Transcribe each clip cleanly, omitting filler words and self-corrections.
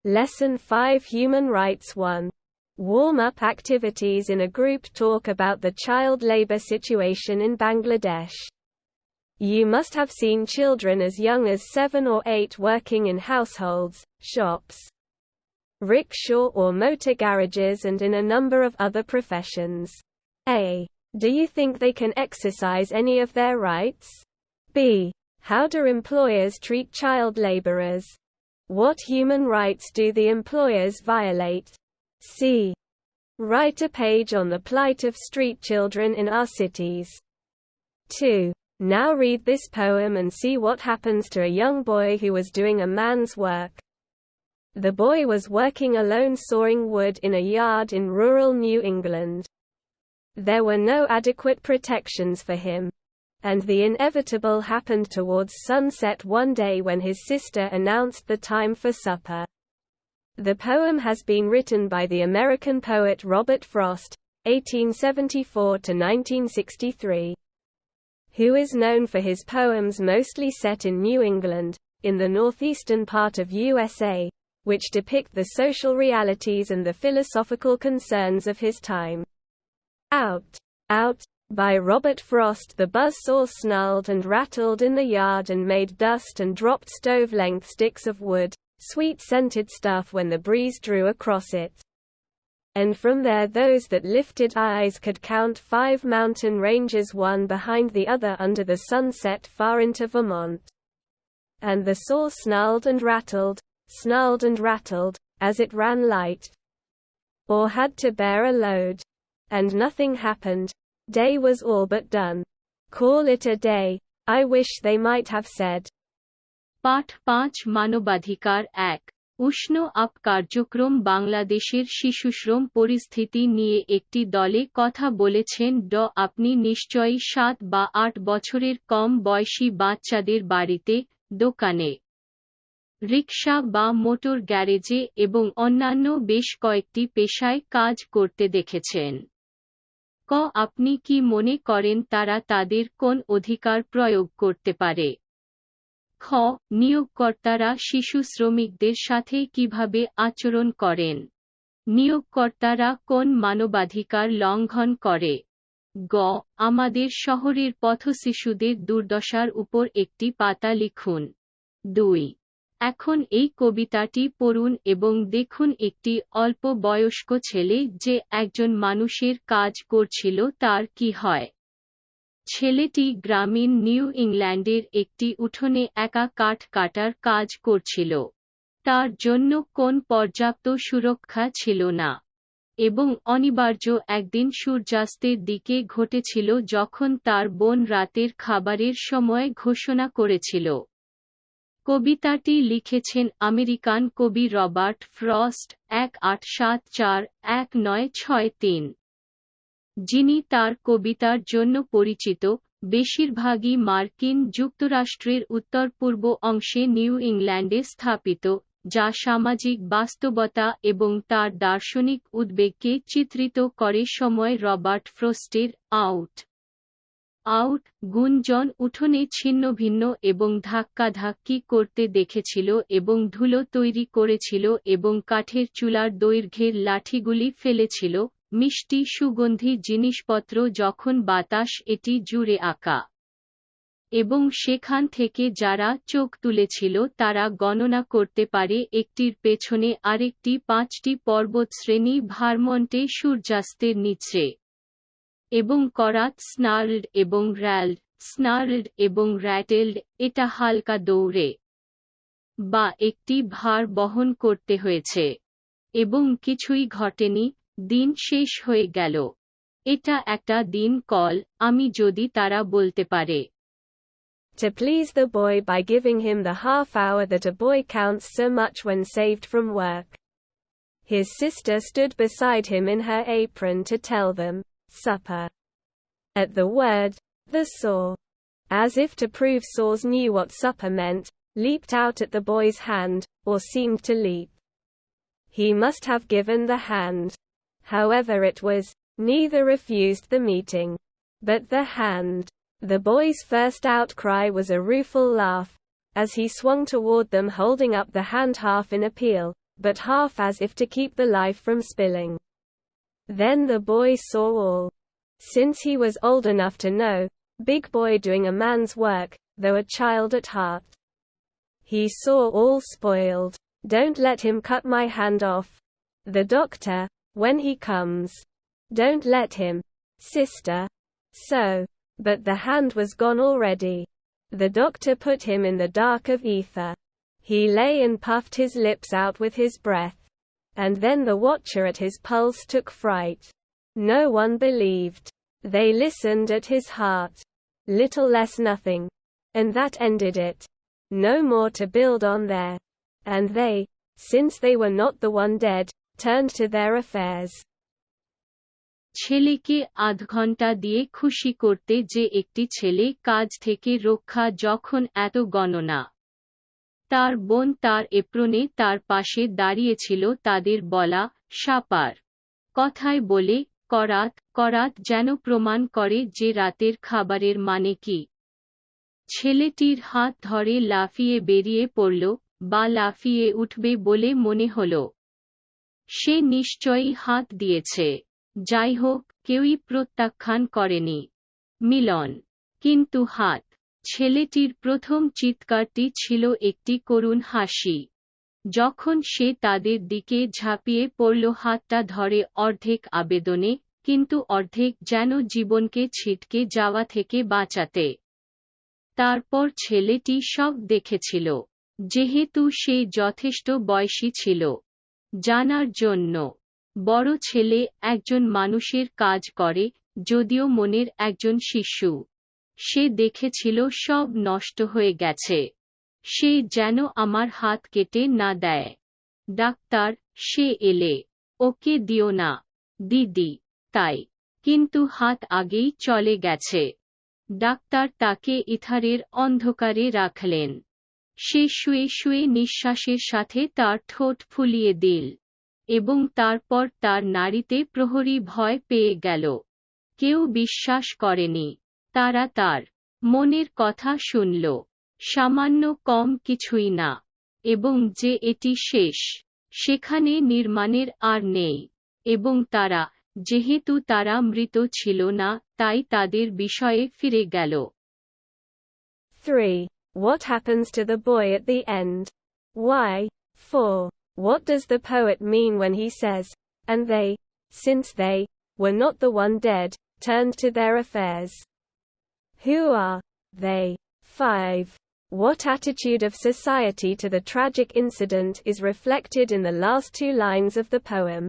Lesson 5 Human Rights 1. Warm-up activities in a group talk about the child labor situation in Bangladesh. You must have seen children as young as 7 or 8 working in households, shops, rickshaw or motor garages and in a number of other professions. A. Do you think they can exercise any of their rights? B. How do employers treat child laborers? What human rights do the employers violate? C. Write a page on the plight of street children in our cities. 2. Now read this poem and see what happens to a young boy who was doing a man's work. The boy was working alone sawing wood in a yard in rural New England. There were no adequate protections for him. And the inevitable happened towards sunset one day when his sister announced the time for supper. The poem has been written by the American poet Robert Frost, 1874–1963, who is known for his poems mostly set in New England, in the northeastern part of USA, which depict the social realities and the philosophical concerns of his time. Out, out, by Robert Frost. The buzzsaw snarled and rattled in the yard and made dust and dropped stove-length sticks of wood, sweet-scented stuff when the breeze drew across it. And from there those that lifted eyes could count 5 mountain ranges one behind the other under the sunset far into Vermont. And the saw snarled and rattled, as it ran light, or had to bear a load. And nothing happened. Day was all but done. Call it a day, I wish they might have said. পাঠ 5 মানবাধিকার 1 উষ্ণ up কার্যক্রম বাংলাদেশের শিশুশ্রম পরিস্থিতি নিয়ে একটি দলে কথা বলেছেন আপনি নিশ্চয়ই 7 বা 8 বছরের কম বয়সী বাচ্চাদের বাড়িতে, দোকানে, রিকশা বা মোটর গ্যারেজে এবং অন্যান্য বেশ কয়েকটি পেশায় কাজ করতে দেখেছেন। আপনি কি মনে করেন তারা তাদের কোন অধিকার প্রয়োগ করতে পারে? খ. নিয়োগকর্তারা শিশু শ্রমিকদের সাথে কিভাবে আচরণ করেন? নিয়োগকর্তারা কোন মানবাধিকার লঙ্ঘন করে? গ. আমাদের শহরের পথশিশুদের দুর্দশার উপর একটি পাতা লিখুন। 2. এখন এই কবিতাটি পড়ুন এবং দেখুন একটি অল্প বয়স্ক ছেলে যে একজন মানুষের কাজ করছিল তার কি হয়। ছেলেটি গ্রামীণ নিউ ইংল্যান্ডের একটি উঠোনে একা কাঠ কাটার কাজ করছিল। তার জন্য কোন পর্যাপ্ত সুরক্ষা ছিল না, এবং অনিবার্য একদিন সূর্যাস্তের দিকে ঘটেছিল যখন তার বোন রাতের খাবারের সময় ঘোষণা করেছিল। কবিতাটি লিখেছেন আমেরিকান কবি রবার্ট ফ্রস্ট 1874–1963, যিনি তার কবিতার জন্য পরিচিত, বেশিরভাগই মার্কিন যুক্তরাষ্ট্রের উত্তর-পূর্ব অংশে নিউ ইংল্যান্ডে স্থাপিত, যা সামাজিক বাস্তবতা এবং তার দার্শনিক উদ্বেগকে চিত্রিত করে। সময় রবার্ট ফ্রস্টের আউট গুঞ্জন উঠোনে ছিন্নভিন্ন এবং ধাক্কাধাক্কি করতে দেখেছিল এবং ধুলো তৈরি করেছিল এবং কাঠের চুলার দৈর্ঘ্যের লাঠিগুলি ফেলেছিল, মিষ্টি সুগন্ধি জিনিসপত্র যখন বাতাস এটি জুড়ে আঁকা। এবং সেখান থেকে যারা চোখ তুলেছিল তারা গণনা করতে পারে একটির পেছনে আরেকটি 5টি পর্বতশ্রেণী ভারমন্টে সূর্যাস্তের নিচে। এবং করাত স্নার্লড এবং র্যাটেলড, এটা হালকা দৌড়ে বা একটি ভার বহন করতে হয়েছে। এবং কিছুই ঘটেনি, দিন শেষ হয়ে গেল। এটা একটা দিন কল, আমি যদি তারা বলতে পারে। To please the boy by giving him the half hour that a boy counts so much when saved from work. His sister stood beside him in her apron to tell them, supper. At the word, the saw, as if to prove saws knew what supper meant, leaped out at the boy's hand, or seemed to leap. He must have given the hand. However it was, neither refused the meeting. But the hand. The boy's first outcry was a rueful laugh, as he swung toward them holding up the hand half in appeal, but half as if to keep the life from spilling. Then the boy saw all. Since he was old enough to know, big boy doing a man's work, though a child at heart. He saw all spoiled. Don't let him cut my hand off. The doctor, when he comes. Don't let him, sister. So. But the hand was gone already. The doctor put him in the dark of ether. He lay and puffed his lips out with his breath. And then the watcher at his pulse took fright. No one believed. They listened at his heart. Little less nothing. And that ended it. No more to build on there. And they, since they were not the one dead, turned to their affairs. ছেলেকে আধ ঘন্টা দিয়ে খুশি করতে যে একটি ছেলে কাজ থেকে রক্ষা যখন এত গণনা। তার বোন তার এপ্রনে তার পাশে দাঁড়িয়েছিল তাদের বলা, সাপার কথায় বলে, করাত করাত যেন প্রমাণ করে যে রাতের খাবারের মানে কি। ছেলেটির হাত ধরে লাফিয়ে বেরিয়ে পড়ল, বা লাফিয়ে উঠবে বলে মনে হল। সে নিশ্চয়ই হাত দিয়েছে। যাই হোক, কেউই প্রত্যাখ্যান করেনি। মিলন। কিন্তু হাত। ছেলেটির প্রথম চিৎকারটি ছিল একটি করুণ হাসি। যখন সে তাদের দিকে ঝাঁপিয়ে পড়ল হাতটা ধরে অর্ধেক আবেদনে, কিন্তু অর্ধেক যেন জীবনকে ছিটকে যাওয়া থেকে বাঁচাতে। তারপর ছেলেটি সব দেখেছিল। যেহেতু সে যথেষ্ট বয়সী ছিল জানার জন্য। বড় ছেলে একজন মানুষের কাজ করে, যদিও মনের একজন শিশু। সে দেখেছিল সব নষ্ট হয়ে গেছে। সে যেন আমার হাত কেটে না দেয়। ডাক্তার, সে এলে। ওকে দিও না, দিদি। তাই। কিন্তু হাত আগেই চলে গেছে। ডাক্তার তাকে ইথারের অন্ধকারে রাখলেন। সে শুয়ে শুয়ে নিঃশ্বাসের সাথে তার ঠোঁট ফুলিয়ে দিল। এবং তারপর তার নাড়িতে প্রহরী ভয় পেয়ে গেল। কেউ বিশ্বাস করেনি। তারা তার মনের কথা শুনল। সামান্য কম কিছুই না। এবং যে এটি শেষ, সেখানে নির্মাণের আর নেই। এবং তারা, যেহেতু তারা মৃত ছিল না, তাই তাদের বিষয়ে ফিরে গেল। 3. What happens to the boy at the end? Why? 4. What does the poet mean when he says, and they, since they were not the one dead, turned to their affairs? Who are they? 5. What attitude of society to the tragic incident is reflected in the last two lines of the poem?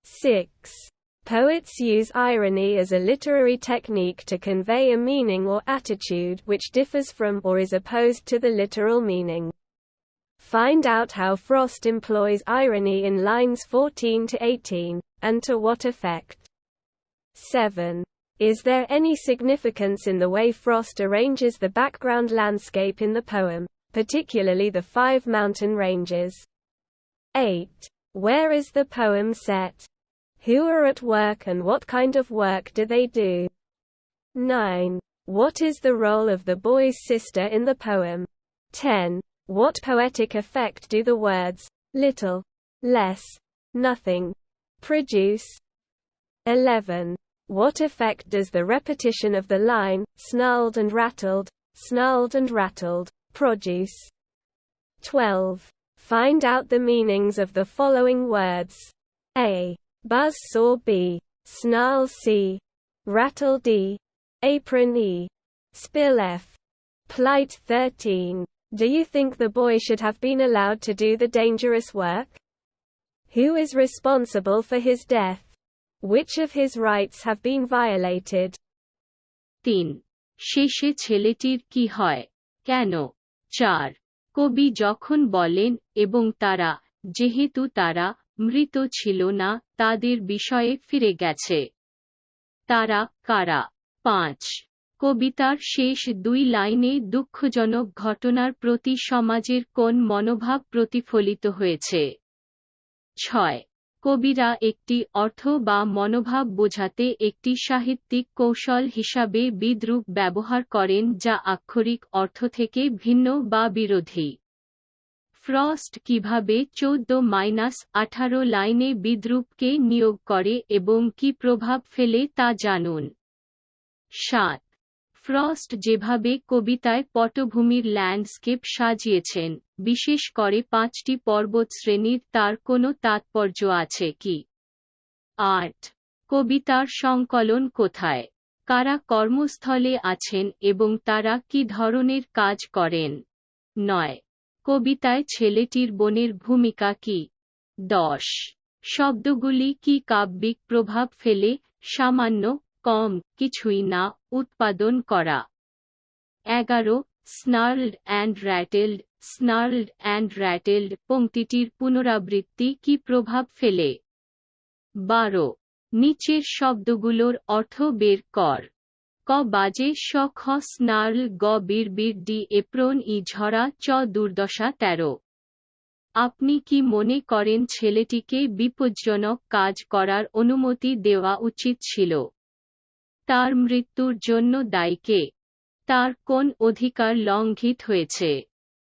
6. Poets use irony as a literary technique to convey a meaning or attitude which differs from or is opposed to the literal meaning. Find out how Frost employs irony in lines 14 to 18, and to what effect. 7. Is there any significance in the way Frost arranges the background landscape in the poem, particularly the 5 mountain ranges? 8. Where is the poem set? Who are at work and what kind of work do they do? 9. What is the role of the boy's sister in the poem? 10. What poetic effect do the words, little, less, nothing, produce? 11. What effect does the repetition of the line, snarled and rattled, produce? 12. Find out the meanings of the following words. A. Buzz saw B. Snarl C. Rattle D. Apron E. Spill F. Plight 13. Do you think the boy should have been allowed to do the dangerous work? Who is responsible for his death? Which of his rights have been violated? 3. শেষে ছেলেটির কি হয়? কেন? 4. কবি যখন বলেন, এবং তারা, যেহেতু তারা মৃত ছিল না, তাদের বিষয়ে ফিরে গেছে। তারা কারা? 5. কবিতার শেষ 2 লাইনে দুঃখজনক ঘটনার প্রতি সমাজের কোন মনোভাব প্রতিফলিত হয়েছে? 6. কবিরা একটি অর্থ বা মনোভাব বোঝাতে একটি সাহিত্যিক কৌশল হিসাবে বিদ্রূপ ব্যবহার করেন যা আক্ষরিক অর্থ থেকে ভিন্ন বা বিরোধী। ফ্রস্ট কিভাবে 14-18 লাইনে বিদ্রূপকে নিয়োগ করে এবং কি প্রভাব ফেলে তা জানুন। 7. ফ্রস্ট যেভাবে কবিতায় পটভূমির ল্যান্ডস্কেপ সাজিয়েছেন, বিশেষ করে 5টি পর্বতশ্রেণীর, তার কোনো তাৎপর্য আছে কি? 8. কবিতার সংকলন কোথায়? কারা কর্মস্থলে আছেন এবং তারা কি ধরনের কাজ করেন? 9. কবিতায় ছেলেটির বোনের ভূমিকা কি? 10. শব্দগুলি কি কাব্যিক প্রভাব ফেলে, সামান্য, কম, কিছুই না, উৎপাদন করা? 11. স্নার্লড অ্যান্ড র্যাটেলড, স্নার্লড অ্যান্ড র্যাটেলড পংক্তিটির পুনরাবৃত্তি কি প্রভাব ফেলে? 12. নিচের শব্দগুলোর অর্থ বের কর। ক বাজে শ খ স্নার্ল গ বিড় ডি এপ্রন ই ঝরা চ দুর্দশা 13. আপনি কি মনে করেন ছেলেটিকে বিপজ্জনক কাজ করার অনুমতি দেওয়া উচিত ছিল? তার মৃত্যুর জন্য দায়ী কে? তার কোন অধিকার লঙ্ঘিত হয়েছে?